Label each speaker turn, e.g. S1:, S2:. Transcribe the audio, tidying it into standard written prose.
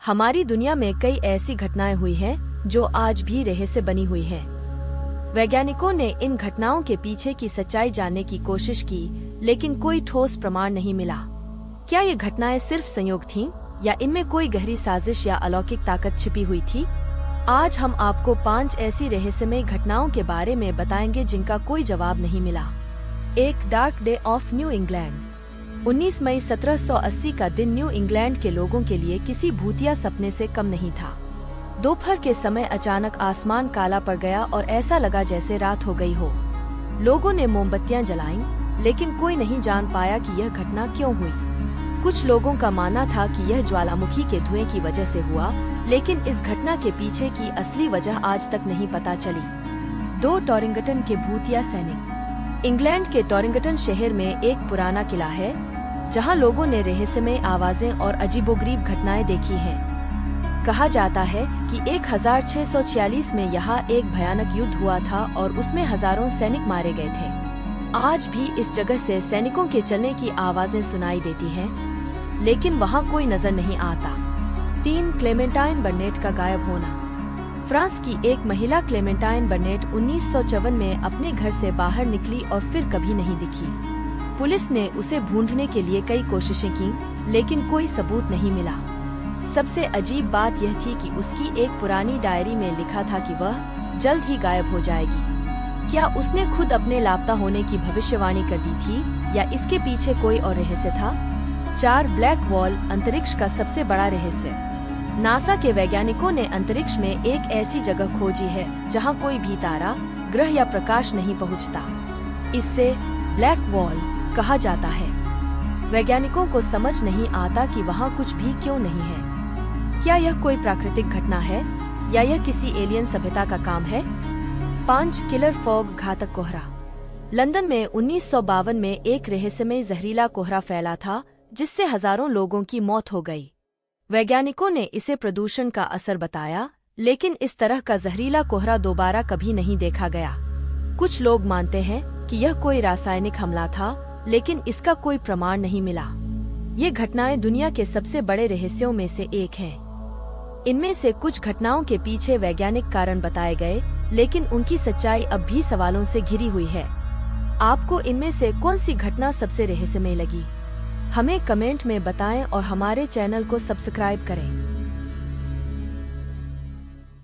S1: हमारी दुनिया में कई ऐसी घटनाएं हुई हैं जो आज भी रहस्य बनी हुई हैं। वैज्ञानिकों ने इन घटनाओं के पीछे की सच्चाई जानने की कोशिश की, लेकिन कोई ठोस प्रमाण नहीं मिला। क्या ये घटनाएं सिर्फ संयोग थीं, या इनमें कोई गहरी साजिश या अलौकिक ताकत छिपी हुई थी? आज हम आपको 5 ऐसी रहस्यमय घटनाओं के बारे में बताएंगे जिनका कोई जवाब नहीं मिला। 1. Dark day of new England. 19 मई 1780 का दिन न्यू इंग्लैंड के लोगों के लिए किसी भूतिया सपने से कम नहीं था। दोपहर के समय अचानक आसमान काला पड़ गया और ऐसा लगा जैसे रात हो गई हो। लोगों ने मोमबत्तियां जलाईं, लेकिन कोई नहीं जान पाया कि यह घटना क्यों हुई। कुछ लोगों का मानना था कि यह ज्वालामुखी के धुएं की वजह से हुआ, लेकिन इस घटना के पीछे की असली वजह आज तक नहीं पता चली। 2. टोरिंगटन के भूतिया सैनिक। इंग्लैंड के टोरिंगटन शहर में एक पुराना किला है, जहां लोगों ने रहस्यमय आवाजें और अजीबोगरीब घटनाएं देखी हैं। कहा जाता है कि 1646 में यहाँ एक भयानक युद्ध हुआ था और उसमें हजारों सैनिक मारे गए थे। आज भी इस जगह से सैनिकों के चलने की आवाजें सुनाई देती हैं, लेकिन वहाँ कोई नजर नहीं आता। 3. क्लेमेंटाइन बर्नेट का गायब होना। फ्रांस की एक महिला क्लेमेंटाइन बर्नेट 1954 में अपने घर से बाहर निकली और फिर कभी नहीं दिखी। पुलिस ने उसे ढूंढने के लिए कई कोशिशें की, लेकिन कोई सबूत नहीं मिला। सबसे अजीब बात यह थी कि उसकी एक पुरानी डायरी में लिखा था कि वह जल्द ही गायब हो जाएगी। क्या उसने खुद अपने लापता होने की भविष्यवाणी कर दी थी, या इसके पीछे कोई और रहस्य था? 4. ब्लैक वॉल, अंतरिक्ष का सबसे बड़ा रहस्य। नासा के वैज्ञानिकों ने अंतरिक्ष में एक ऐसी जगह खोजी है जहां कोई भी तारा, ग्रह या प्रकाश नहीं पहुंचता। इससे ब्लैक वॉल कहा जाता है। वैज्ञानिकों को समझ नहीं आता कि वहां कुछ भी क्यों नहीं है। क्या यह कोई प्राकृतिक घटना है, या यह किसी एलियन सभ्यता का काम है? 5. किलर फॉग, घातक कोहरा। लंदन में 1952 में एक रहस्यमय जहरीला कोहरा फैला था, जिससे हजारों लोगों की मौत हो गई। वैज्ञानिकों ने इसे प्रदूषण का असर बताया, लेकिन इस तरह का जहरीला कोहरा दोबारा कभी नहीं देखा गया। कुछ लोग मानते हैं कि यह कोई रासायनिक हमला था, लेकिन इसका कोई प्रमाण नहीं मिला। ये घटनाएं दुनिया के सबसे बड़े रहस्यों में से एक हैं। इनमें से कुछ घटनाओं के पीछे वैज्ञानिक कारण बताए गए, लेकिन उनकी सच्चाई अब भी सवालों से घिरी हुई है। आपको इनमें से कौन सी घटना सबसे रहस्यमय लगी? हमें कमेंट में बताएं और हमारे चैनल को सब्सक्राइब करें।